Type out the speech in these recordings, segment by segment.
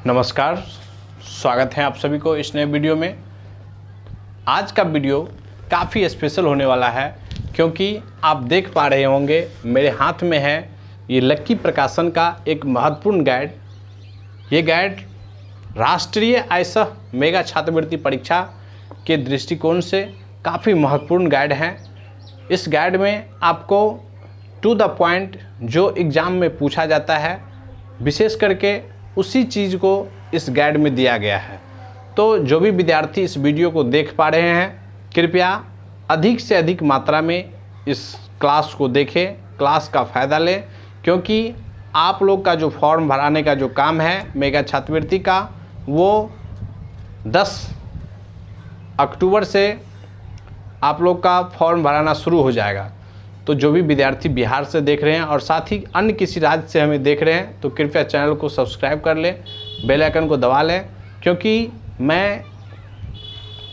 नमस्कार, स्वागत है आप सभी को इस नए वीडियो में। आज का वीडियो काफ़ी स्पेशल होने वाला है क्योंकि आप देख पा रहे होंगे मेरे हाथ में है ये लक्की प्रकाशन का एक महत्वपूर्ण गाइड। ये गाइड राष्ट्रीय आईएएस मेगा छात्रवृत्ति परीक्षा के दृष्टिकोण से काफ़ी महत्वपूर्ण गाइड है। इस गाइड में आपको टू द पॉइंट जो एग्ज़ाम में पूछा जाता है, विशेष करके उसी चीज़ को इस गाइड में दिया गया है। तो जो भी विद्यार्थी इस वीडियो को देख पा रहे हैं, कृपया अधिक से अधिक मात्रा में इस क्लास को देखें, क्लास का फ़ायदा लें, क्योंकि आप लोग का जो फॉर्म भराने का जो काम है मेगा छात्रवृत्ति का, वो 10 अक्टूबर से आप लोग का फॉर्म भराना शुरू हो जाएगा। तो जो भी विद्यार्थी बिहार से देख रहे हैं और साथ ही अन्य किसी राज्य से हमें देख रहे हैं, तो कृपया चैनल को सब्सक्राइब कर लें, बेल आइकन को दबा लें, क्योंकि मैं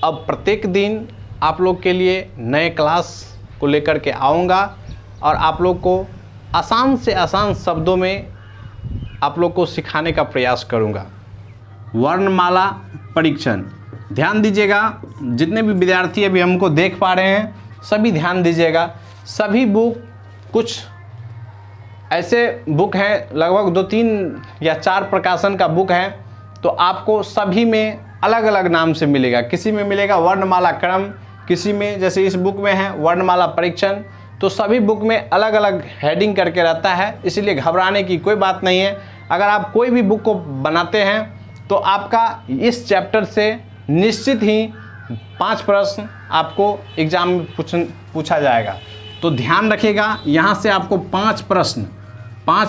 अब प्रत्येक दिन आप लोग के लिए नए क्लास को लेकर के आऊँगा और आप लोग को आसान से आसान शब्दों में आप लोग को सिखाने का प्रयास करूँगा। वर्णमाला परीक्षण, ध्यान दीजिएगा। जितने भी विद्यार्थी अभी हमको देख पा रहे हैं, सभी ध्यान दीजिएगा। सभी बुक, कुछ ऐसे बुक हैं, लगभग 2-3 या 4 प्रकाशन का बुक है, तो आपको सभी में अलग अलग नाम से मिलेगा। किसी में मिलेगा वर्णमाला क्रम, किसी में जैसे इस बुक में है वर्णमाला परीक्षण। तो सभी बुक में अलग अलग हेडिंग करके रहता है, इसलिए घबराने की कोई बात नहीं है। अगर आप कोई भी बुक को बनाते हैं तो आपका इस चैप्टर से निश्चित ही 5 प्रश्न आपको एग्ज़ाम में पूछा जाएगा। तो ध्यान रखिएगा, यहाँ से आपको 5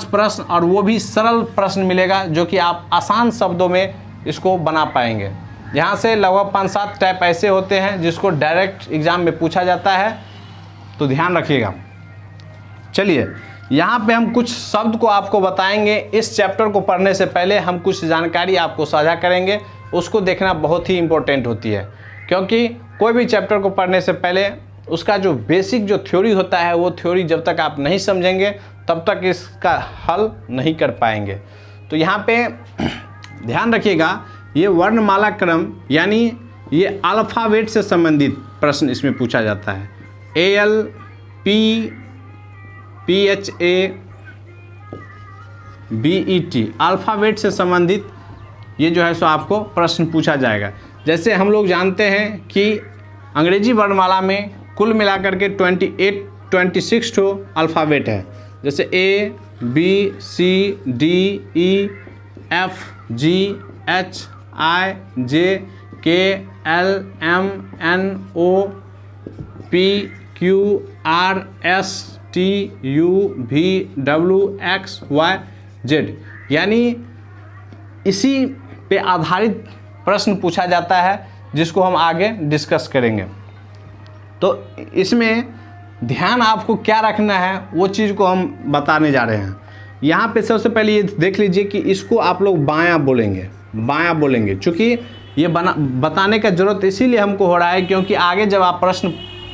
प्रश्न और वो भी सरल प्रश्न मिलेगा, जो कि आप आसान शब्दों में इसको बना पाएंगे। यहाँ से लगभग 5-7 टाइप ऐसे होते हैं जिसको डायरेक्ट एग्ज़ाम में पूछा जाता है, तो ध्यान रखिएगा। चलिए, यहाँ पे हम कुछ शब्द को आपको बताएंगे। इस चैप्टर को पढ़ने से पहले हम कुछ जानकारी आपको साझा करेंगे, उसको देखना बहुत ही इम्पोर्टेंट होती है, क्योंकि कोई भी चैप्टर को पढ़ने से पहले उसका जो बेसिक जो थ्योरी होता है, वो थ्योरी जब तक आप नहीं समझेंगे तब तक इसका हल नहीं कर पाएंगे। तो यहाँ पे ध्यान रखिएगा, ये वर्णमाला क्रम यानी ये अल्फ़ाबेट से संबंधित प्रश्न इसमें पूछा जाता है। AL, P, PHA, BET alphabet से संबंधित ये जो है सो आपको प्रश्न पूछा जाएगा। जैसे हम लोग जानते हैं कि अंग्रेजी वर्णमाला में कुल मिलाकर के 26 ठो अल्फ़ाबेट है। जैसे A, B, C, D, E, F, G, H, I, J, K, L, M, N, O, P, Q, R, S, T, U, V, W, X, Y, Z, यानी इसी पे आधारित प्रश्न पूछा जाता है, जिसको हम आगे डिस्कस करेंगे। तो इसमें ध्यान आपको क्या रखना है, वो चीज़ को हम बताने जा रहे हैं। यहाँ पे सबसे पहले ये देख लीजिए कि इसको आप लोग बायां बोलेंगे। चूँकि ये बताने का ज़रूरत इसीलिए हमको हो रहा है क्योंकि आगे जब आप प्रश्न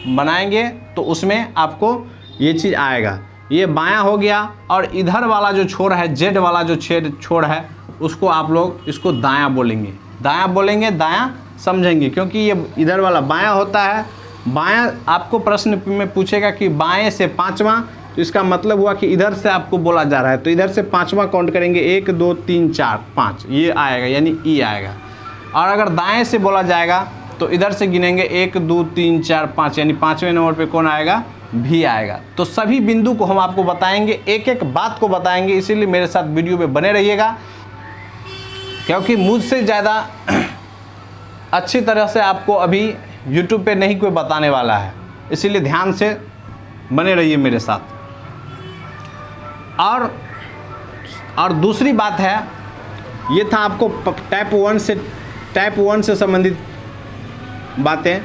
बनाएंगे तो उसमें आपको ये चीज़ आएगा। ये बायां हो गया, और इधर वाला जो छोर है, जेड वाला जो छोर है, उसको आप लोग इसको दायां बोलेंगे, दायां समझेंगे, क्योंकि ये इधर वाला बायां होता है। बायां आपको प्रश्न में पूछेगा कि बाएं से 5वां, तो इसका मतलब हुआ कि इधर से आपको बोला जा रहा है, तो इधर से 5वां काउंट करेंगे, 1 2 3 4 5, ये आएगा यानी ई आएगा। और अगर दाएं से बोला जाएगा तो इधर से गिनेंगे 1 2 3 4 5, यानी 5वें नंबर पे कौन आएगा, भी आएगा। तो सभी बिंदु को हम आपको बताएंगे, एक एक बात को बताएंगे, इसीलिए मेरे साथ वीडियो में बने रहिएगा, क्योंकि मुझसे ज़्यादा अच्छी तरह से आपको अभी YouTube पे नहीं कोई बताने वाला है, इसीलिए ध्यान से बने रहिए मेरे साथ। और दूसरी बात है, ये था आपको टाइप 1 से संबंधित बातें।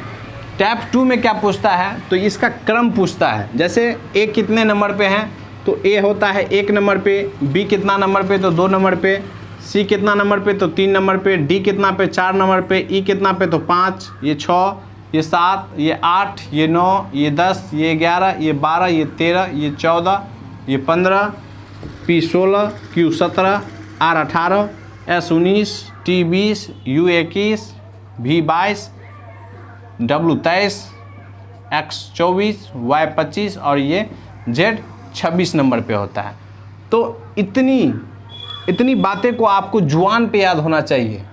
टाइप 2 में क्या पूछता है, तो इसका क्रम पूछता है। जैसे A कितने नंबर पे हैं, तो A होता है 1 नंबर पे, B कितना नंबर पे, तो 2 नंबर पे, C कितना नंबर पे, तो 3 नंबर पे, D कितना पे, 4 नंबर पे, E कितना पे, तो 5, ये 6, ये 7, ये 8, ये 9, ये 10, ये 11, ये 12, ये 13, ये 14, ये 15, P 16, Q 17, R 18, S19, T20, U21, V22, W23, X24, Y25 और ये Z26 नंबर पे होता है। तो इतनी बातें को आपको जुबान पे याद होना चाहिए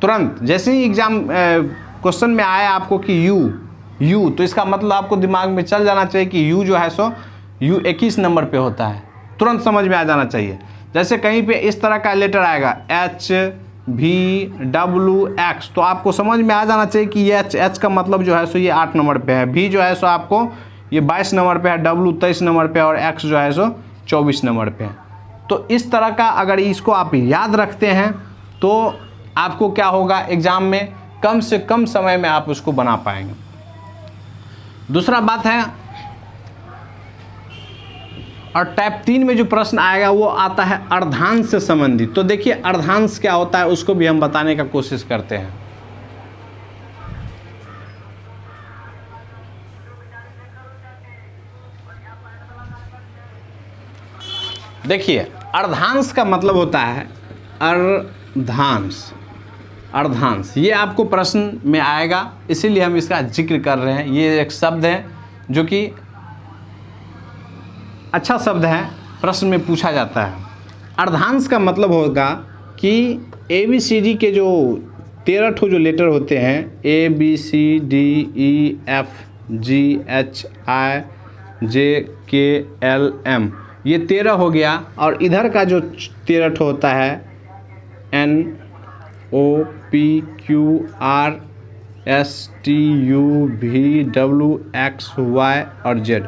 तुरंत। जैसे ही एग्जाम क्वेश्चन में आया आपको कि यू, तो इसका मतलब आपको दिमाग में चल जाना चाहिए कि यू जो है सो U21 नंबर पे होता है, तुरंत समझ में आ जाना चाहिए। जैसे कहीं पे इस तरह का लेटर आएगा H, V, W, X, तो आपको समझ में आ जाना चाहिए कि ये H का मतलब जो है सो ये 8 नंबर पे है, V जो है सो आपको ये 22 नंबर पे है, W 23 नंबर पे और X जो है सो 24 नंबर पे है। तो इस तरह का अगर इसको आप याद रखते हैं तो आपको क्या होगा, एग्ज़ाम में कम से कम समय में आप उसको बना पाएंगे। दूसरा बात है, और टाइप 3 में जो प्रश्न आएगा वो आता है अर्धांश से संबंधित। तो देखिए अर्धांश क्या होता है उसको भी हम बताने का कोशिश करते हैं। देखिए अर्धांश का मतलब होता है अर्धांश, ये आपको प्रश्न में आएगा, इसीलिए हम इसका जिक्र कर रहे हैं। ये एक शब्द है जो कि अच्छा शब्द है, प्रश्न में पूछा जाता है। अर्धांश का मतलब होगा कि ABCD के जो 13 ठो जो लेटर होते हैं, ABCDEFGHIJKLM, ये 13 हो गया, और इधर का जो 13 ठो होता है NOPQRSTUVWXY और Z,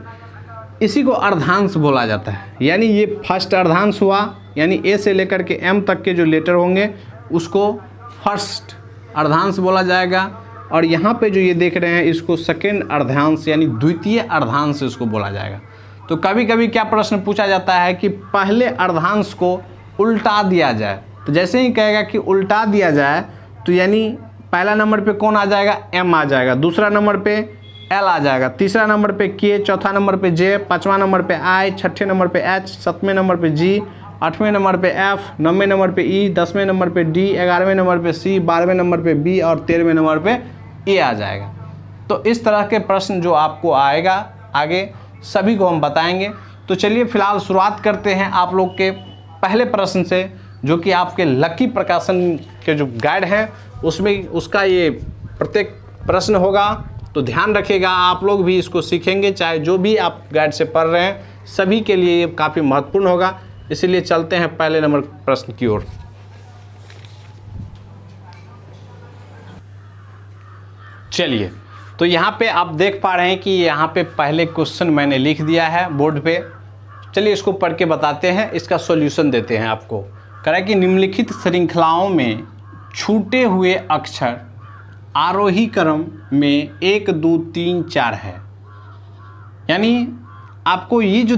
इसी को अर्धांश बोला जाता है। यानी ये फर्स्ट अर्धांश हुआ, यानी A से लेकर के M तक के जो लेटर होंगे उसको फर्स्ट अर्धांश बोला जाएगा, और यहाँ पे जो ये देख रहे हैं इसको सेकेंड अर्धांश यानी द्वितीय अर्धांश इसको बोला जाएगा। तो कभी कभी क्या प्रश्न पूछा जाता है कि पहले अर्धांश को उल्टा दिया जाए, तो जैसे ही कहेगा कि उल्टा दिया जाए तो यानी पहला नंबर पे कौन आ जाएगा, M आ जाएगा, दूसरा नंबर पे L आ जाएगा, तीसरा नंबर पे K, चौथा नंबर पे J, पाँचवां नंबर पे I, छठे नंबर पे H, सातवें नंबर पे G, आठवें नंबर पे F, नौवें नंबर पे E, 10वें नंबर पे D, 11वें नंबर पे C, 12वें नंबर पे B और 13वें नंबर पे A आ जाएगा। तो इस तरह के प्रश्न जो आपको आएगा आगे सभी को हम बताएंगे। तो चलिए फिलहाल शुरुआत करते हैं आप लोग के पहले प्रश्न से, जो कि आपके लकी प्रकाशन के जो गाइड हैं उसमें उसका ये प्रत्येक प्रश्न होगा। तो ध्यान रखिएगा, आप लोग भी इसको सीखेंगे, चाहे जो भी आप गाइड से पढ़ रहे हैं सभी के लिए ये काफ़ी महत्वपूर्ण होगा। इसीलिए चलते हैं पहले नंबर प्रश्न की ओर। चलिए, तो यहाँ पे आप देख पा रहे हैं कि यहाँ पे पहले क्वेश्चन मैंने लिख दिया है बोर्ड पे। चलिए इसको पढ़ के बताते हैं, इसका सॉल्यूशन देते हैं आपको। कह रहा है कि निम्नलिखित श्रृंखलाओं में छूटे हुए अक्षर आरोही क्रम में 1, 2, 3, 4 है। यानी आपको ये जो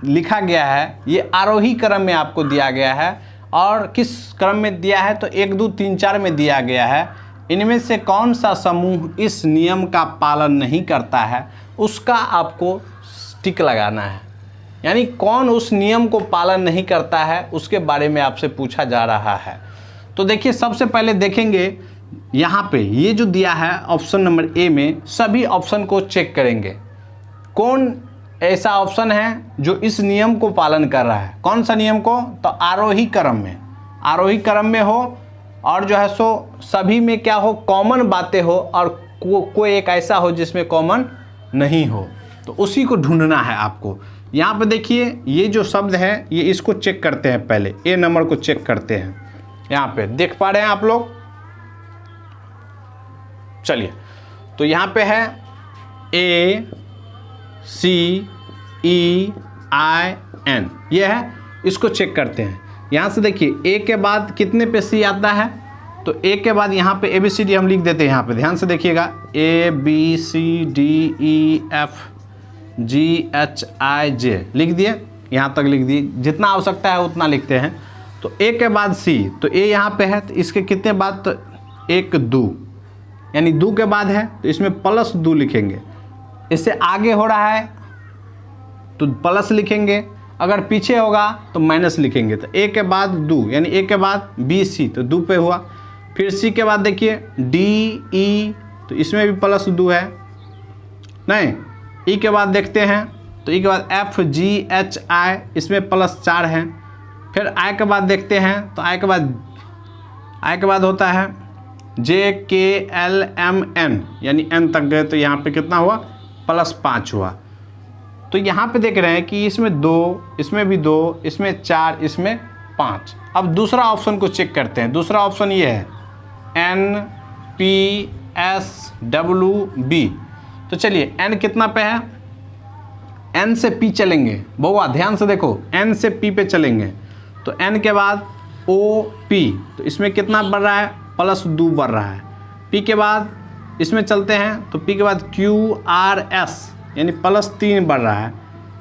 लिखा गया है ये आरोही क्रम में आपको दिया गया है, और किस क्रम में दिया है तो 1, 2, 3, 4 में दिया गया है। इनमें से कौन सा समूह इस नियम का पालन नहीं करता है उसका आपको टिक लगाना है। यानी कौन उस नियम को पालन नहीं करता है उसके बारे में आपसे पूछा जा रहा है। तो देखिए सबसे पहले देखेंगे यहाँ पे ये जो दिया है ऑप्शन नंबर ए में, सभी ऑप्शन को चेक करेंगे कौन ऐसा ऑप्शन है जो इस नियम को पालन कर रहा है। कौन सा नियम को, तो आरोही क्रम में हो, और जो है सो सभी में क्या हो, कॉमन बातें हो, और कोई एक ऐसा हो जिसमें कॉमन नहीं हो, तो उसी को ढूंढना है आपको। यहाँ पे देखिए ये जो शब्द है ये इसको चेक करते हैं, पहले ए नंबर को चेक करते हैं। यहाँ पे देख पा रहे हैं आप लोग। चलिए, तो यहाँ पे है ACEIN, ये है, इसको चेक करते हैं। यहाँ से देखिए ए के बाद कितने पे सी आता है, तो ए के बाद यहाँ पे ABCD हम लिख देते हैं। यहाँ पे ध्यान से देखिएगा, ABCDEFGHIJ लिख दिए, यहाँ तक लिख दिए, जितना आवश्यकता है उतना लिखते हैं। तो ए के बाद सी, तो ए यहाँ पे है, तो इसके कितने बाद, तो 1, 2, यानी 2 के बाद है तो इसमें +2 लिखेंगे। इससे आगे हो रहा है तो प्लस लिखेंगे, अगर पीछे होगा तो माइनस लिखेंगे, तो ए के बाद दो यानी ए के बाद बी सी तो दो पे हुआ। फिर सी के बाद देखिए डी ई तो इसमें भी प्लस दो है नहीं। ई के बाद देखते हैं तो ई के बाद एफ जी एच आई इसमें प्लस 4 है। फिर आई के बाद देखते हैं तो आई के बाद होता है जे के एल एम एन यानी एन तक गए तो यहाँ पे कितना हुआ प्लस 5 हुआ। तो यहाँ पे देख रहे हैं कि इसमें 2 इसमें भी 2 इसमें 4 इसमें 5। अब दूसरा ऑप्शन को चेक करते हैं। दूसरा ऑप्शन ये है N P S W B. तो चलिए एन कितना पे है, एन से पी चलेंगे बहुआ ध्यान से देखो, एन से पी पे चलेंगे तो एन के बाद ओ पी तो इसमें कितना बढ़ रहा है प्लस 2 बढ़ रहा है। पी के बाद इसमें चलते हैं तो पी के बाद क्यू आर एस यानी प्लस 3 बढ़ रहा है।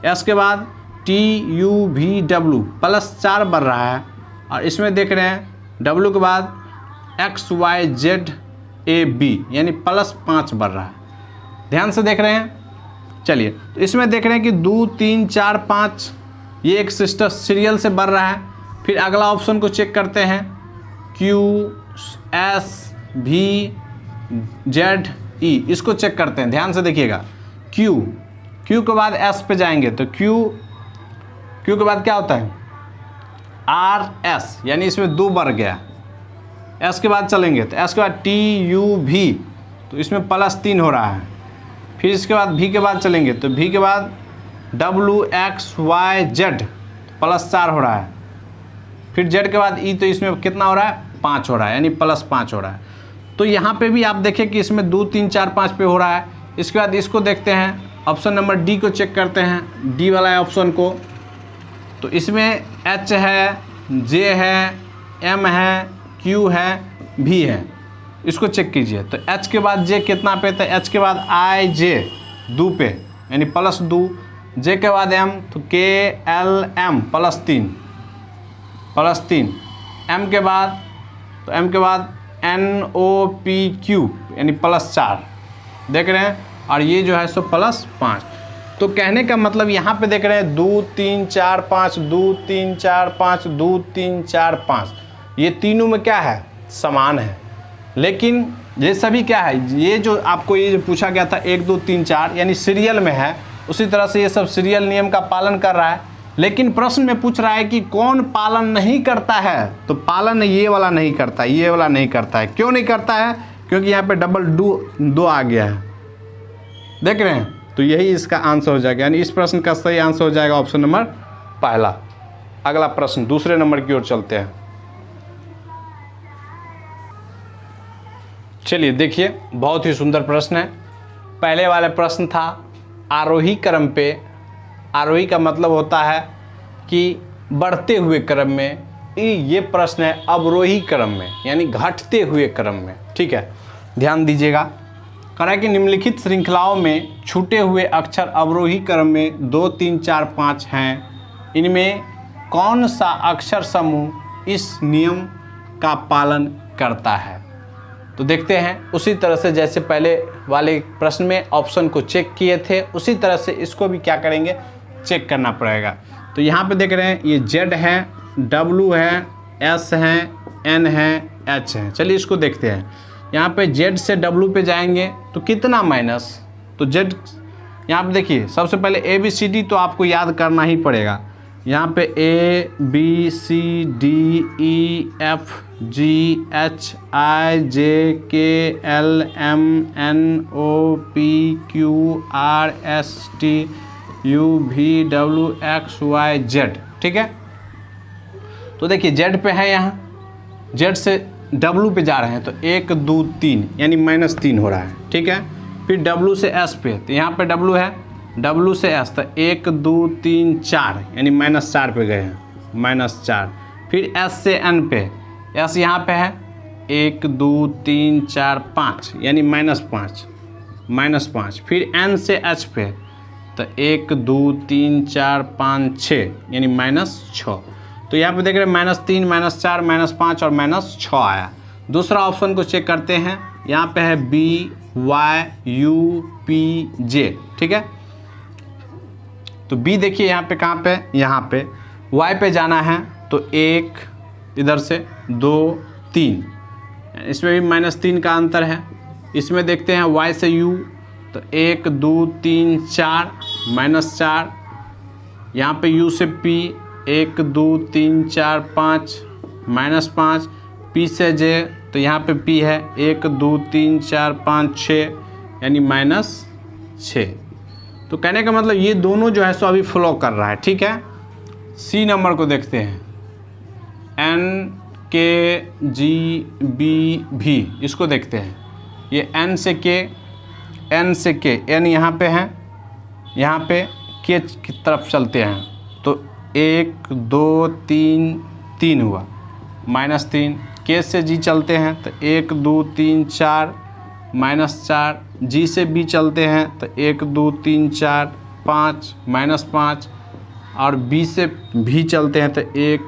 एस के बाद T U V W plus 4 बढ़ रहा है। और इसमें देख रहे हैं डब्ल्यू के बाद X Y Z A B यानी प्लस 5 बढ़ रहा है। ध्यान से देख रहे हैं। चलिए तो इसमें देख रहे हैं कि 2 3 4 5 ये एक सिस्टम सीरियल से बढ़ रहा है। फिर अगला ऑप्शन को चेक करते हैं क्यू एस भी जेड ई इसको चेक करते हैं। ध्यान से देखिएगा क्यू के बाद एस पे जाएंगे तो क्यू के बाद क्या होता है आर एस यानी इसमें 2 बढ़ गया। एस के बाद चलेंगे तो एस के बाद टी यू वी तो इसमें प्लस 3 हो रहा है। फिर इसके बाद भी के बाद चलेंगे तो भी के बाद W X Y Z plus 4 हो रहा है। फिर जेड के बाद ई तो इसमें कितना हो रहा है 5 हो रहा है यानी प्लस 5 हो रहा है। तो यहाँ पे भी आप देखें कि इसमें 2 3 4 5 पे हो रहा है। इसके बाद इसको देखते हैं ऑप्शन नंबर डी को चेक करते हैं, डी वाला ऑप्शन को। तो इसमें एच है जे है एम है क्यू है भी है, इसको चेक कीजिए। तो एच के बाद जे कितना पे, तो एच के बाद आई जे 2 पे यानी प्लस 2। जे के बाद एम तो के एल एम प्लस 3 एम के बाद तो एम के बाद एन ओ पी क्यू यानी प्लस 4 देख रहे हैं। और ये जो है सो प्लस 5। तो कहने का मतलब यहाँ पे देख रहे हैं 2 3 4 5 2 3 4 5 2 3 4 5 ये तीनों में क्या है समान है। लेकिन ये सभी क्या है, ये जो आपको ये जो पूछा गया था 1 2 3 4 यानी सीरियल में है, उसी तरह से ये सब सीरियल नियम का पालन कर रहा है। लेकिन प्रश्न में पूछ रहा है कि कौन पालन नहीं करता है, तो पालन ये वाला नहीं करता, ये वाला नहीं करता है। क्यों नहीं करता है, क्योंकि यहाँ पे डबल दो आ गया है, देख रहे हैं। तो यही इसका आंसर हो जाएगा, यानी इस प्रश्न का सही आंसर हो जाएगा ऑप्शन नंबर पहला। अगला प्रश्न दूसरे नंबर की ओर चलते हैं। चलिए देखिए, बहुत ही सुंदर प्रश्न है। पहले वाला प्रश्न था आरोही क्रम पे, आरोही का मतलब होता है कि बढ़ते हुए क्रम में। ये प्रश्न है अवरोही क्रम में, यानी घटते हुए क्रम में। ठीक है, ध्यान दीजिएगा। कह रहा है कि निम्नलिखित श्रृंखलाओं में छूटे हुए अक्षर अवरोही क्रम में 2 3 4 5 हैं। इनमें कौन सा अक्षर समूह इस नियम का पालन करता है? तो देखते हैं, उसी तरह से जैसे पहले वाले प्रश्न में ऑप्शन को चेक किए थे, उसी तरह से इसको भी क्या करेंगे, चेक करना पड़ेगा। तो यहाँ पे देख रहे हैं ये Z है, W है, S है, N है, H है। चलिए इसको देखते हैं। यहाँ पे Z से W पे जाएंगे तो कितना माइनस, तो Z यहाँ पे देखिए, सबसे पहले ABCD तो आपको याद करना ही पड़ेगा। यहाँ पे ABCDEFGHIJKLMNOPQRSTUVWXYZ। ठीक है, तो देखिए Z पे है, यहाँ Z से W पे जा रहे हैं तो 1 2 3 यानी -3 हो रहा है। ठीक है, फिर W से S पे, तो यहाँ पे W है, W से S तो 1 2 3 4 यानी -4 पे गए हैं, -4। फिर S से N पे, S यहाँ पे है 1 2 3 4 5 यानी -5। फिर N से H पे तो 1 2 3 4 5 6 यानी -6। तो यहाँ पे देख रहे हैं -3 -4 -5 और -6 आया। दूसरा ऑप्शन को चेक करते हैं, यहाँ पे है BYUPJ। ठीक है, तो बी देखिए यहाँ पे कहाँ पे, यहाँ पे वाई पे जाना है तो 1 इधर से 2 3, इसमें भी -3 का अंतर है। इसमें देखते हैं वाई से यू तो 1 2 3 4 -4, यहाँ पे यू से पी 1 2 3 4 5 -5, पी से जे तो यहाँ पे पी है 1 2 3 4 5 6 यानी -6। तो कहने का मतलब ये दोनों जो है सो अभी फ्लो कर रहा है, ठीक है। सी नंबर को देखते हैं, एन के जी बी भी, इसको देखते हैं। ये एन से के, एन से के, एन यहाँ पे है, यहाँ पे के की तरफ चलते हैं तो 1 2 3 3 हुआ -3। के से जी चलते हैं तो 1 2 3 4 -4, जी से बी चलते हैं तो 1 2 3 4 5 -5, और बी से भी चलते हैं तो 1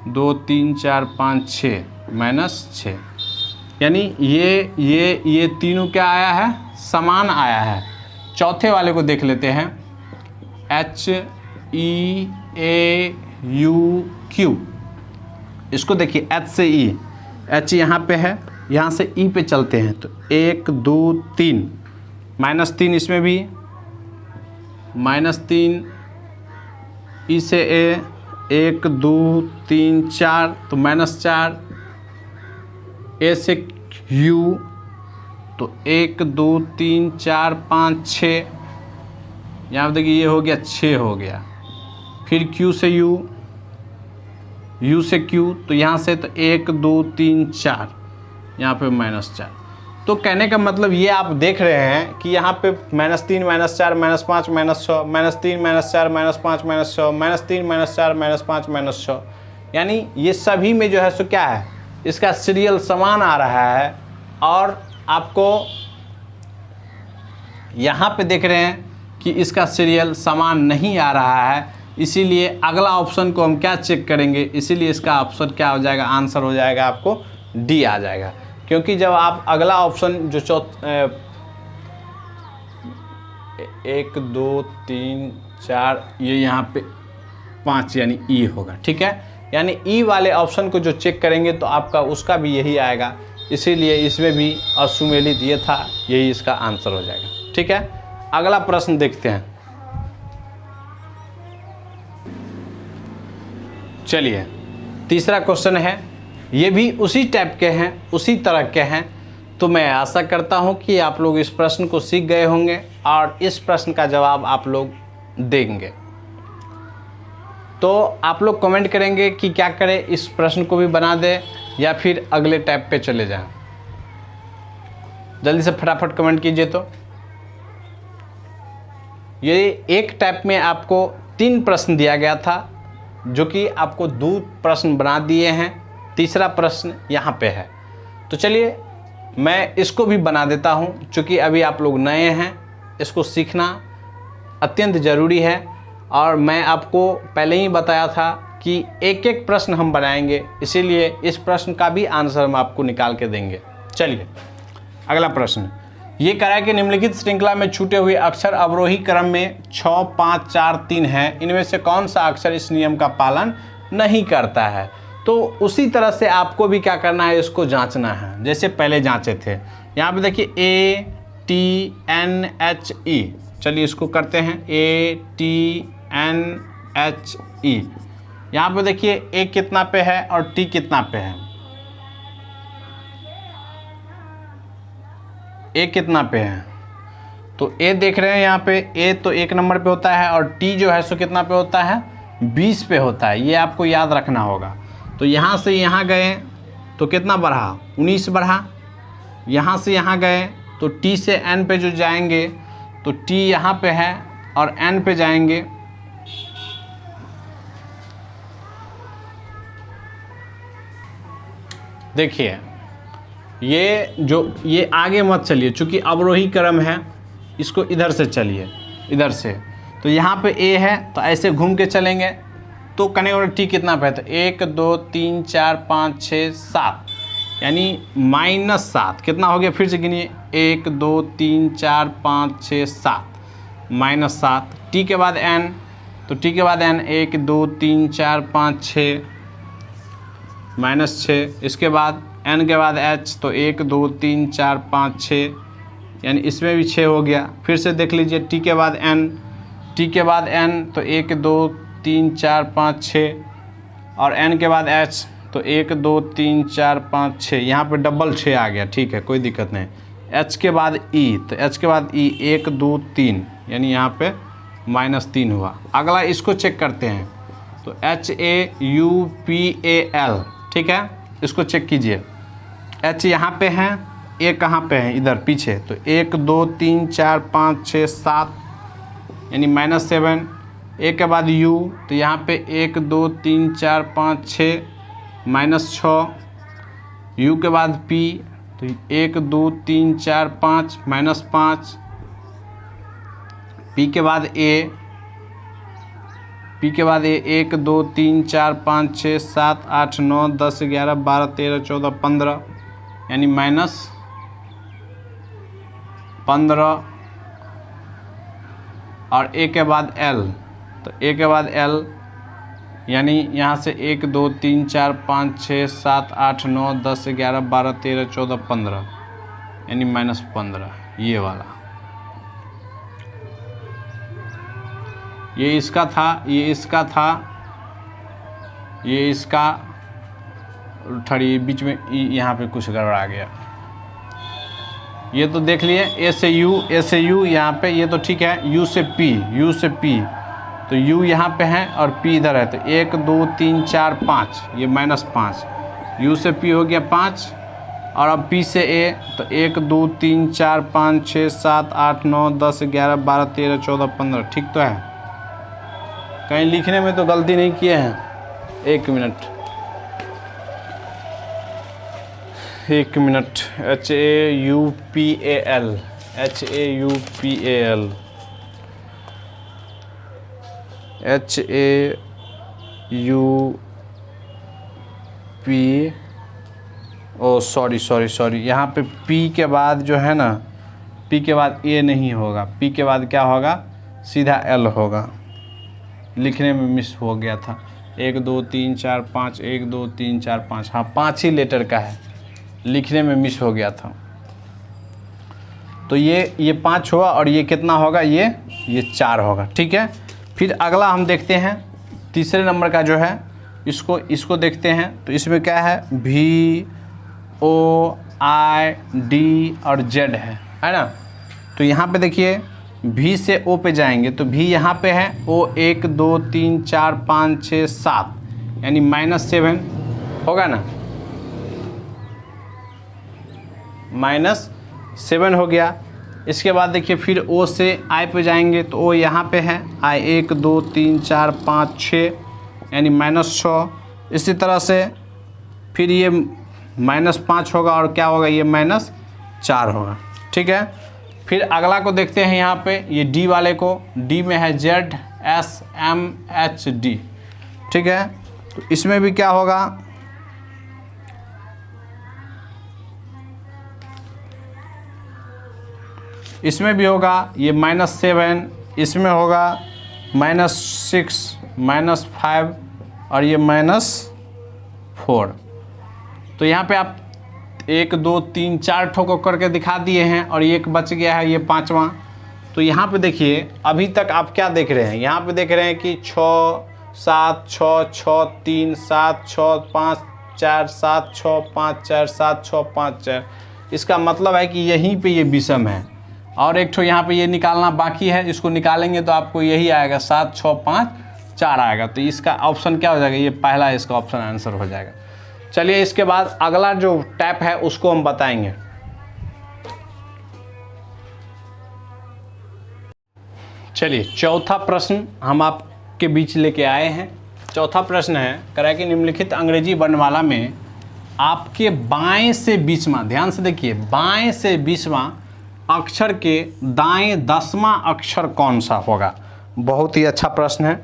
2 3 4 5 6 -6। यानी ये तीनों क्या आया है, समान आया है। चौथे वाले को देख लेते हैं, H E A U Q, इसको देखिए H से E, H यहाँ पे है, यहाँ से E पे चलते हैं तो 1 2 3 -3, इसमें भी -3, E से A 1 2 3 4 तो -4, A से U तो 1 2 3 4 5 6, यहाँ पर देखिए ये हो गया 6 हो गया। फिर Q से U, U से Q तो यहाँ से तो 1 2 3 4, यहाँ पे -4। तो कहने का मतलब ये आप देख रहे हैं कि यहाँ पे -3 -4 -5 -6 -3 -4 -5 -6 -3 -4 -5 -6, यानी ये सभी में जो है सो क्या है, इसका सीरियल समान आ रहा है। और आपको यहाँ पे देख रहे हैं कि इसका सीरियल समान नहीं आ रहा है, इसीलिए अगला ऑप्शन को हम क्या चेक करेंगे, इसीलिए इसका ऑप्शन क्या हो जाएगा, आंसर हो जाएगा आपको डी आ जाएगा। क्योंकि जब आप अगला ऑप्शन जो 1 2 3 4 ये यहाँ पे 5 यानी ई होगा, ठीक है। यानी ई वाले ऑप्शन को जो चेक करेंगे तो आपका उसका भी यही आएगा, इसीलिए इसमें भी असुमेलित ये था, यही इसका आंसर हो जाएगा, ठीक है। अगला प्रश्न देखते हैं। चलिए तीसरा क्वेश्चन है, ये भी उसी टाइप के हैं, उसी तरह के हैं। तो मैं आशा करता हूं कि आप लोग इस प्रश्न को सीख गए होंगे और इस प्रश्न का जवाब आप लोग देंगे। तो आप लोग कमेंट करेंगे कि क्या करें, इस प्रश्न को भी बना दें या फिर अगले टाइप पे चले जाएं। जल्दी से फटाफट कमेंट कीजिए। तो ये एक टाइप में आपको 3 प्रश्न दिया गया था, जो कि आपको 2 प्रश्न बना दिए हैं, तीसरा प्रश्न यहाँ पे है। तो चलिए मैं इसको भी बना देता हूँ, चूँकि अभी आप लोग नए हैं, इसको सीखना अत्यंत ज़रूरी है। और मैं आपको पहले ही बताया था कि एक एक प्रश्न हम बनाएंगे, इसीलिए इस प्रश्न का भी आंसर हम आपको निकाल के देंगे। चलिए अगला प्रश्न ये कह रहा है कि निम्नलिखित श्रृंखला में छूटे हुए अक्षर अवरोही क्रम में 6 5 4 3 है, इनमें से कौन सा अक्षर इस नियम का पालन नहीं करता है। तो उसी तरह से आपको भी क्या करना है, इसको जांचना है, जैसे पहले जांचे थे। यहाँ पे देखिए ATNHE, चलिए इसको करते हैं ATNHE। यहाँ पे देखिए A कितना पे है और T कितना पे है, A कितना पे है। तो A देख रहे हैं यहाँ पे, A तो 1 नंबर पे होता है और T जो है सो कितना पे होता है, 20 पे होता है। ये आपको याद रखना होगा। तो यहाँ से यहाँ गए तो कितना बढ़ा, 19 बढ़ा। यहाँ से यहाँ गए तो T से N पे जो जाएंगे तो T यहाँ पे है और N पे जाएंगे देखिए ये आगे मत चलिए, चूँकि अवरोही क्रम है, इसको इधर से चलिए, इधर से। तो यहाँ पे A है तो ऐसे घूम के चलेंगे तो कनेक्ट T कितना पे है, तो 1 2 3 4 5 6 7 यानी -7 कितना हो गया, फिर से गिनिए 1 2 3 4 5 6 7 -7। T के बाद N तो टी के बाद एन 1 2 3 4 5 6 -6। इसके बाद एन के बाद एच, तो 1 2 3 4 5 6, यानी इसमें भी 6 हो गया। फिर से देख लीजिए टी के बाद एन, टी के बाद एन तो 1 2 3 4 5 6, और एन के बाद एच तो 1 2 3 4 5 6, यहाँ पे डबल 6 आ गया, ठीक है कोई दिक्कत नहीं। एच के बाद ई, तो एच के बाद ई 1 2 3, यानी यहाँ पे -3 हुआ। अगला इसको चेक करते हैं, तो HAUPAL, ठीक है, इसको चेक कीजिए। एच यहाँ पे है, ए कहाँ पे है, इधर पीछे, तो 1 2 3 4 5 6 7, यानी -7। ए के बाद यू, तो यहाँ पे 1 2 3 4 5 6 -6। यू के बाद पी, तो 1 2 3 4 5 -5। पी के बाद ए, पी के बाद ए 1 2 3 4 5 6 7 8 9 10 11 12 13 14 15, यानी -15। और ए के बाद एल, तो ए के बाद एल, यानी यहाँ से 1 2 3 4 5 6 7 8 9 10 11 12 13 14 15, यानी -15, ये वाला। ये इसका था, ये इसका था, ये इसका, ठड़ी बीच में यहाँ पे कुछ गड़बड़ा गया। ये तो देख लिए, ए से यू यहाँ पे, ये तो ठीक है। यू से पी, यू से पी, तो यू यहाँ पे है और पी इधर है, तो 1 2 3 4 5, ये -5। यू से पी हो गया 5, और अब पी से ए, तो 1 2 3 4 5 6 7 8 9 10 11 12 13 14 15, ठीक तो है। कहीं लिखने में तो गलती नहीं किए हैं। एक मिनट HAUPAL, HAUPAL, सॉरी, यहाँ पे पी के बाद जो है ना, पी के बाद ए नहीं होगा, पी के बाद क्या होगा, सीधा एल होगा। लिखने में मिस हो गया था। 1 2 3 4 5, 1 2 3 4 5, हाँ 5 ही लेटर का है, लिखने में मिस हो गया था। तो ये 5 हुआ, और ये कितना होगा, ये 4 होगा, ठीक है। फिर अगला हम देखते हैं, तीसरे नंबर का जो है, इसको देखते हैं। तो इसमें क्या है, VOID और Z है ना। तो यहाँ पे देखिए, V से O पे जाएंगे, तो V यहाँ पे है, O 1 2 3 4 5 6 7, यानी -7 होगा ना, -7 हो गया। इसके बाद देखिए फिर O से I पे जाएंगे, तो O यहाँ पे है, I 1 2 3 4 5 6, यानी -6। इसी तरह से फिर ये -5 होगा, और क्या होगा, ये -4 होगा, ठीक है। फिर अगला को देखते हैं, यहाँ पे ये D वाले को, D में है ZSMHD, ठीक है। तो इसमें भी क्या होगा, इसमें भी होगा ये -7, इसमें होगा -6 -5, और ये -4। तो यहाँ पे आप 1 2 3 4 ठोको करके दिखा दिए हैं, और एक बच गया है, ये 5वां। तो यहाँ पे देखिए, अभी तक आप क्या देख रहे हैं, यहाँ पे देख रहे हैं कि 6 7 6 6 3 7 6 5 4 7 6 5 4 7 6 5 4। इसका मतलब है कि यहीं पे ये विषम है, और एक ठो यहाँ पे ये निकालना बाकी है। इसको निकालेंगे तो आपको यही आएगा, 7 6 5 4 आएगा। तो इसका ऑप्शन क्या हो जाएगा, ये पहला इसका ऑप्शन आंसर हो जाएगा। चलिए इसके बाद अगला जो टैप है उसको हम बताएंगे। चलिए चौथा प्रश्न हम आपके बीच लेके आए हैं। चौथा प्रश्न है, करा कि निम्नलिखित अंग्रेजी वर्णमाला में आपके बाएं से 20वां, ध्यान से देखिए, बाएं से 20वां अक्षर के दाएं 10वां अक्षर कौन सा होगा। बहुत ही अच्छा प्रश्न है।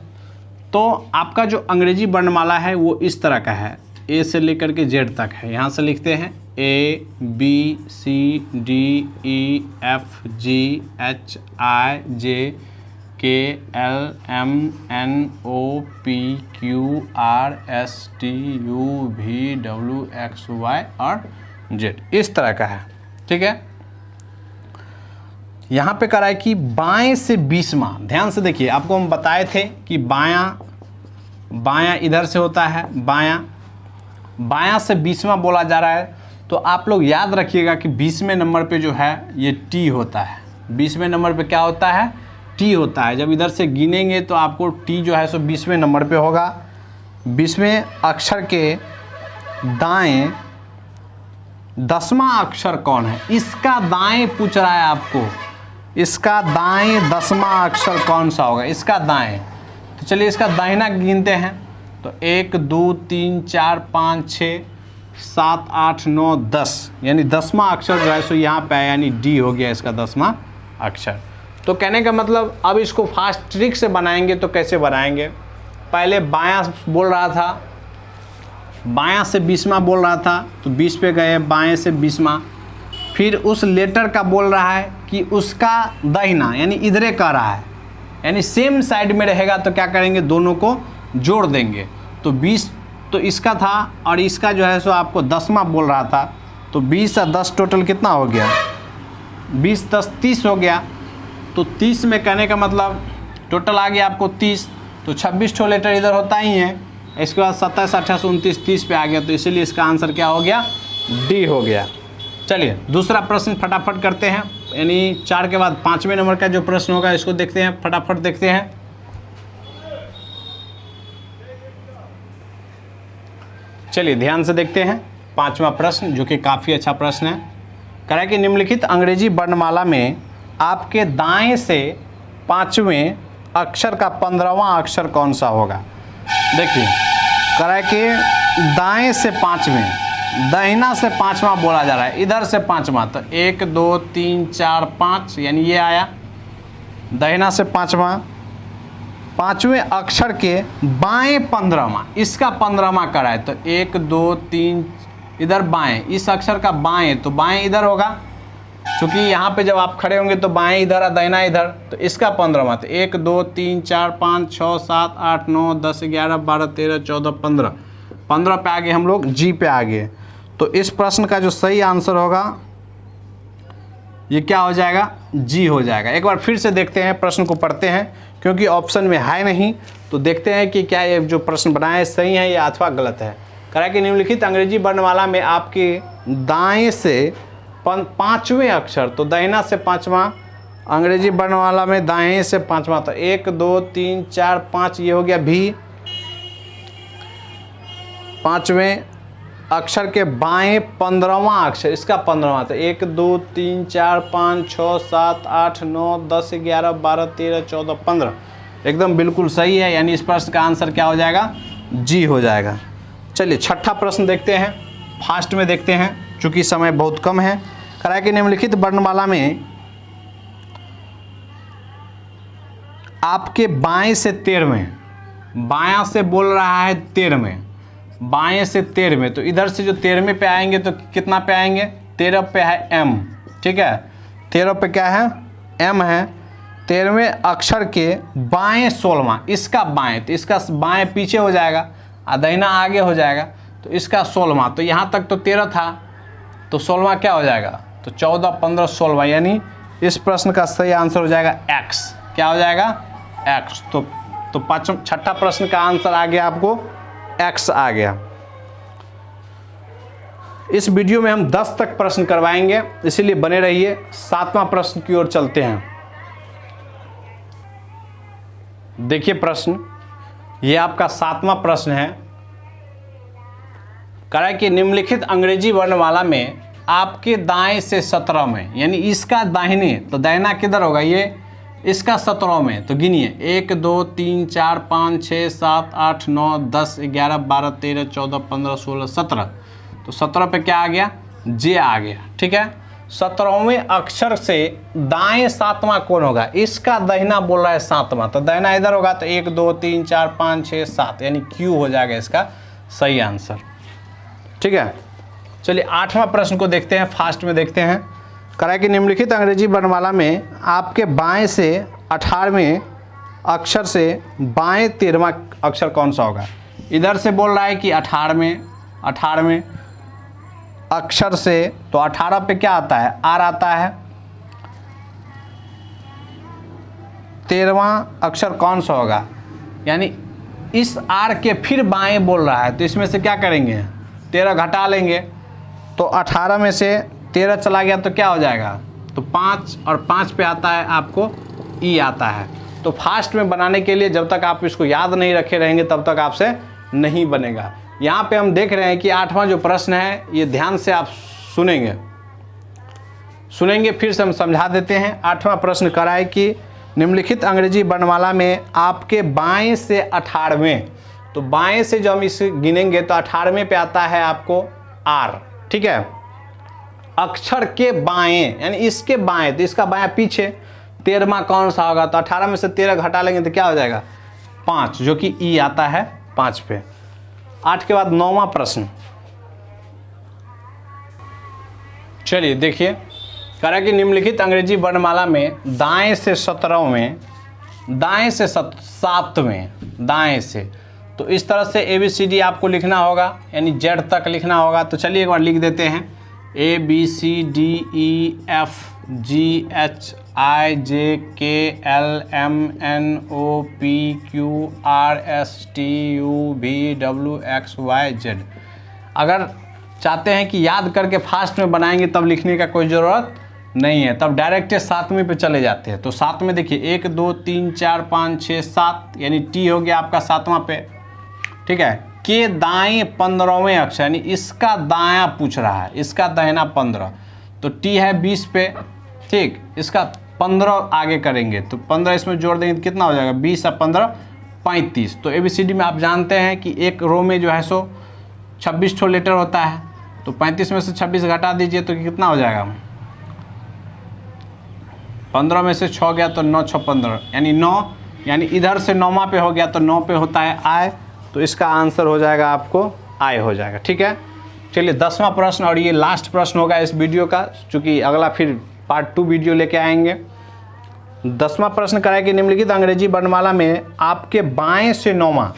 तो आपका जो अंग्रेजी वर्णमाला है वो इस तरह का है, ए से लेकर के जेड तक है। यहाँ से लिखते हैं ABCDEFGHIJ KLMNOPQRSTUVWXY और Z, इस तरह का है। ठीक है, यहाँ पे करा है कि बाएं से 20वां, ध्यान से देखिए, आपको हम बताए थे कि बायां इधर से होता है, बायां से 20वां बोला जा रहा है। तो आप लोग याद रखिएगा कि 20वें नंबर पे जो है ये टी होता है। 20वें नंबर पे क्या होता है? टी होता है। जब इधर से गिनेंगे तो आपको टी जो है सो 20वें नंबर पे होगा। 20वें अक्षर के दाएं 10वां अक्षर कौन है? इसका दाएं पूछ रहा है आपको, इसका दाएं 10वां अक्षर कौन सा होगा? इसका दाएं। तो चलिए इसका दाहिना गिनते हैं। तो 1 2 3 4 5 6 7 8 9 10, यानी 10वां अक्षर जो है सो यहाँ पे है, यानी डी हो गया इसका 10वां अक्षर। तो कहने का मतलब अब इसको फास्ट ट्रिक से बनाएंगे तो कैसे बनाएंगे? पहले बायां बोल रहा था, बायां से 20वां बोल रहा था, तो 20 पे गए, बाएं से 20वां। फिर उस लेटर का बोल रहा है कि उसका दाहिना, यानी इधरे का रहा है, यानी सेम साइड में रहेगा। तो क्या करेंगे? दोनों को जोड़ देंगे। तो 20 तो इसका था और इसका जो है सो आपको 10वां बोल रहा था। तो 20 और 10 टोटल कितना हो गया? 20 10 30 हो गया। तो 30 में कहने का मतलब टोटल आ गया आपको 30। तो 26 ठो लेटर इधर होता ही है। इसके बाद 27 28 29 30 पे आ गया। तो इसीलिए इसका आंसर क्या हो गया? डी हो गया। चलिए दूसरा प्रश्न फटाफट करते हैं, यानी 4 के बाद 5वें नंबर का जो प्रश्न होगा इसको देखते हैं, फटाफट देखते हैं। चलिए ध्यान से देखते हैं 5वां प्रश्न, जो कि काफ़ी अच्छा प्रश्न है। कह रहा है कि निम्नलिखित अंग्रेजी वर्णमाला में आपके दाएं से 5वें अक्षर का 15वां अक्षर कौन सा होगा? देखिए कह रहा है कि दाएं से 5वें, दाहिना से 5वां बोला जा रहा है, इधर से 5वां। तो 1 2 3 4 5, यानी ये आया दाहिना से 5वां। 5वें अक्षर के बाएं 15वां, इसका 15वां कराए। तो 1 2 3 इधर बाएं, इस अक्षर का बाएं, तो बाएं इधर होगा, क्योंकि यहाँ पे जब आप खड़े होंगे तो बाएं इधर और दाहिना इधर। तो इसका 15वां, तो 1 2 3 4 5 6 7 8 9 10 11 12 13 14 15, 15 पे आगे हम लोग जी पे आगे। तो इस प्रश्न का जो सही आंसर होगा ये क्या हो जाएगा? जी हो जाएगा। एक बार फिर से देखते हैं, प्रश्न को पढ़ते हैं, क्योंकि ऑप्शन में है नहीं। तो देखते हैं कि क्या ये जो प्रश्न बनाया है सही है या अथवा गलत है। कह रहा है कि निम्नलिखित अंग्रेजी वर्णमाला में आपके दाएं से 5वें अक्षर, तो दाहिना से 5वां, अंग्रेजी वर्णमाला में दाएं से 5वां। तो 1 2 3 4 5 ये हो गया भी। 5वें अक्षर के बाएं 15वां अक्षर, इसका 15वां। तो 1 2 3 4 5 6 7 8 9 10 11 12 13 14 15, एकदम बिल्कुल सही है। यानी इस प्रश्न का आंसर क्या हो जाएगा? जी हो जाएगा। चलिए 6ठा प्रश्न देखते हैं, फास्ट में देखते हैं चूँकि समय बहुत कम है। कह रहा है कि निम्नलिखित वर्णमाला में आपके बाएं से 13वें, बायां से बोल रहा है 13वें, बाएं से 13वें। तो इधर से जो 13वें पे आएंगे तो कितना पे आएंगे? 13 पे है एम, ठीक है। 13 पे क्या है? एम है। 13वें अक्षर के बाएं 16वां, इसका बाएं, तो इसका बाएं पीछे हो जाएगा और दाहिना आगे हो जाएगा। तो इसका 16वां, तो यहाँ तक तो 13 था, तो 16वां क्या हो जाएगा? तो 14 15 16वां, यानी इस प्रश्न का सही आंसर हो जाएगा एक्स। क्या हो जाएगा? एक्स। तो 6ठा प्रश्न का आंसर आ गया आपको एक्स आ गया। इस वीडियो में हम 10 तक प्रश्न करवाएंगे, इसीलिए बने रहिए। 7वां प्रश्न की ओर चलते हैं। देखिए प्रश्न, ये आपका 7वां प्रश्न है। कह रहा है कि निम्नलिखित अंग्रेजी वर्णमाला में आपके दाएं से 17 में, यानी इसका दाहिने, तो दाहिना किधर होगा? ये इसका 17 में। तो गिनिए 1 2 3 4 5 6 7 8 9 10 11 12 13 14 15 16 17। तो 17 पे क्या आ गया? जे आ गया, ठीक है। 17वें अक्षर से दाएं 7वां कौन होगा? इसका दाहिना बोल रहा है 7वां, तो दाहिना इधर होगा। तो 1 2 3 4 5 6 7, यानी क्यू हो जाएगा इसका सही आंसर, ठीक है। चलिए 8वां प्रश्न को देखते हैं, फास्ट में देखते हैं। कह रहा है कि निम्नलिखित अंग्रेजी वर्णमाला में आपके बाएं से 18वें अक्षर से बाएं 13वां अक्षर कौन सा होगा। इधर से बोल रहा है कि 18वें अक्षर से, तो 18 पे क्या आता है, आर आता है। 13वां अक्षर कौन सा होगा, यानी इस आर के फिर बाएं बोल रहा है, तो इसमें से क्या करेंगे, 13 घटा लेंगे, तो 18 में से 13 चला गया तो क्या हो जाएगा, तो 5, और 5 पे आता है आपको ई आता है। तो फास्ट में बनाने के लिए जब तक आप इसको याद नहीं रखे रहेंगे तब तक आपसे नहीं बनेगा। यहाँ पे हम देख रहे हैं कि 8वां जो प्रश्न है ये ध्यान से आप सुनेंगे फिर से हम समझा देते हैं। 8वां प्रश्न करा है कि निम्नलिखित अंग्रेजी वर्णमाला में आपके बाएं से 18वें, तो बाएं से जो हम इसे गिनेंगे तो 18वें पे आता है आपको आर, ठीक है। अक्षर के बाएं यानी इसके बाएं, तो इसका बायां पीछे 13वां कौन सा होगा, तो 18 में से 13 घटा लेंगे तो क्या हो जाएगा 5, जो कि ई आता है 5 पे। 8 के बाद 9वां प्रश्न, चलिए देखिए, कह रहा है कि निम्नलिखित अंग्रेजी वर्णमाला में दाएं से 17वें, दाएं से 7वें, दाएं से, तो इस तरह से ABCD आपको लिखना होगा, यानी Z तक लिखना होगा। तो चलिए एक बार लिख देते हैं, ABCDEFGHIJKLMNOPQRSTUVWXYZ। अगर चाहते हैं कि याद करके फास्ट में बनाएंगे तब लिखने का कोई ज़रूरत नहीं है, तब डायरेक्ट 7वीं पे चले जाते हैं। तो 7 में देखिए 1 2 3 4 5 6 7, यानी टी हो गया आपका 7वां पे, ठीक है। के दाएं 15वें अक्षर, यानी इसका दायां पूछ रहा है, इसका दाहिना 15, तो टी है 20 पे, ठीक। इसका 15 आगे करेंगे तो 15 इसमें जोड़ देंगे तो कितना हो जाएगा, 20 और 15 35। तो ABCD में आप जानते हैं कि एक रो में जो है सो 26 ठो लेटर होता है, तो 35 में से 26 घटा दीजिए तो कितना हो जाएगा, 15 में से 6 गया तो 9 6 15, यानी 9, यानी इधर से 9वां पे हो गया तो 9 पे होता है आई, तो इसका आंसर हो जाएगा आपको आई हो जाएगा, ठीक है। चलिए 10वां प्रश्न, और ये लास्ट प्रश्न होगा इस वीडियो का, चूँकि अगला फिर पार्ट 2 वीडियो लेके आएंगे। 10वां प्रश्न कराए कि निम्नलिखित अंग्रेजी वर्णमाला में आपके बाएं से 9वां,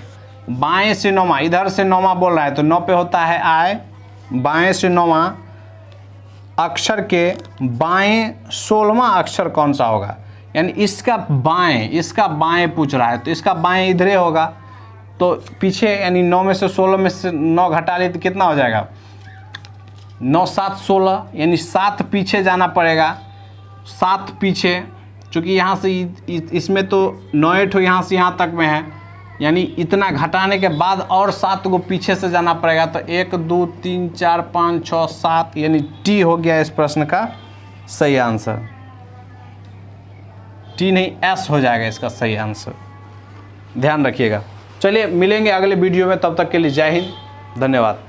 बाएं से 9वां, इधर से 9वां बोल रहा है तो 9 पे होता है आई, बाएं से 9वां अक्षर के बाएं 16वां अक्षर कौन सा होगा, यानी इसका बाएं पूछ रहा है, तो इसका बाएं इधरे होगा, तो पीछे यानी 9 में से 16 में से 9 घटा ले तो कितना हो जाएगा, 9 7 16, यानी 7 पीछे जाना पड़ेगा, 7 पीछे, चूँकि यहाँ से इसमें तो 9 8 यहाँ से यहाँ तक में है, यानी इतना घटाने के बाद और 7 को पीछे से जाना पड़ेगा, तो 1 2 3 4 5 6 7, यानी टी हो गया इस प्रश्न का सही आंसर, टी नहीं एस हो जाएगा इसका सही आंसर, ध्यान रखिएगा। चलिए मिलेंगे अगले वीडियो में, तब तक के लिए जय हिंद, धन्यवाद।